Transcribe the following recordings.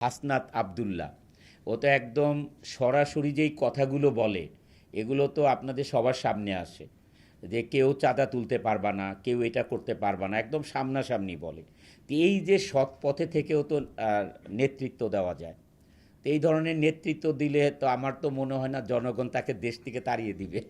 হাসনাত আব্দুল্লাহ ও তো একদম সরাসরি যেই কথাগুলো বলে এগুলো তো আপনাদের সবার সামনে আসে যে কেউ চাঁদা তুলতে পারবা না, কেউ এটা করতে পারবা না, একদম সামনাসামনি বলে। তো এই যে সৎ পথে থেকেও তো নেতৃত্ব দেওয়া যায়। তো এই ধরনের নেতৃত্ব দিলে তো আমার তো মনে হয় না জনগণ তাকে দেশ থেকে তাড়িয়ে দিবে।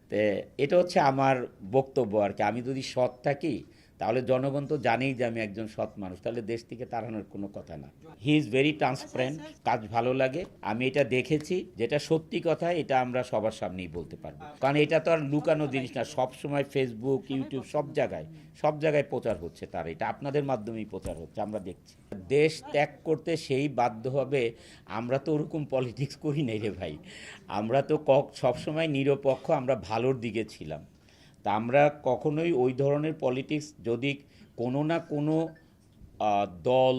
তো এটা হচ্ছে আমার বক্তব্য আর কি। আমি যদি সৎ থাকি তাহলে জনগণ তো জানেই যে আমি একজন সৎ মানুষ, তাহলে দেশ থেকে তাড়ানোর কোনো কথা না। হি ইজ ভেরি ট্রান্সপারেন্ট, কাজ ভালো লাগে, আমি এটা দেখেছি, যেটা সত্যি কথা এটা আমরা সবার সামনেই বলতে পারবো, কারণ এটা তো আর লুকানো জিনিস না। সব সময় ফেসবুক, ইউটিউব সব জায়গায় প্রচার হচ্ছে, তার এটা আপনাদের মাধ্যমেই প্রচার হচ্ছে, আমরা দেখছি। দেশ ত্যাগ করতে সেই বাধ্য হবে। আমরা তো ওরকম পলিটিক্স করি নাই রে ভাই। আমরা তো সবসময় নিরপেক্ষ, আমরা ভালোর দিকে ছিলাম। তা আমরা কখনোই ওই ধরনের পলিটিক্স, যদি কোনো না কোনো দল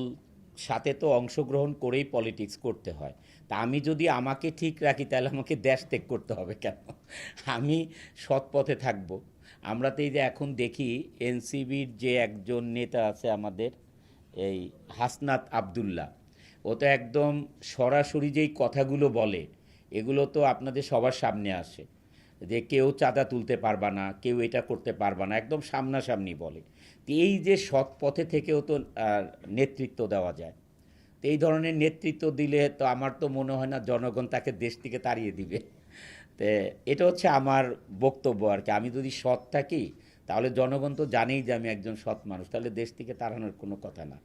সাথে তো অংশগ্রহণ করেই পলিটিক্স করতে হয়। তা আমি যদি আমাকে ঠিক রাখি তাহলে আমাকে দেশ ত্যাগ করতে হবে কেন? আমি সৎ পথে থাকবো। আমরা তো এই যে এখন দেখি এনসিবির যে একজন নেতা আছে আমাদের, এই হাসনাত আব্দুল্লাহ, ও তো একদম সরাসরি যেই কথাগুলো বলে এগুলো তো আপনাদের সবার সামনে আসে যে কেউ চাঁদা তুলতে পারবা না, কেউ এটা করতে পারবা না, একদম সামনাসামনি বলে। তো এই যে সৎ পথে থেকেও তো নেতৃত্ব দেওয়া যায়। তো এই ধরনের নেতৃত্ব দিলে তো আমার তো মনে হয় না জনগণ তাকে দেশ থেকে তাড়িয়ে দিবে। তো এটা হচ্ছে আমার বক্তব্য আর কি। আমি যদি সৎ থাকি তাহলে জনগণ তো জানেই যে আমি একজন সৎ মানুষ, তাহলে দেশ থেকে তাড়ানোর কোনো কথা না।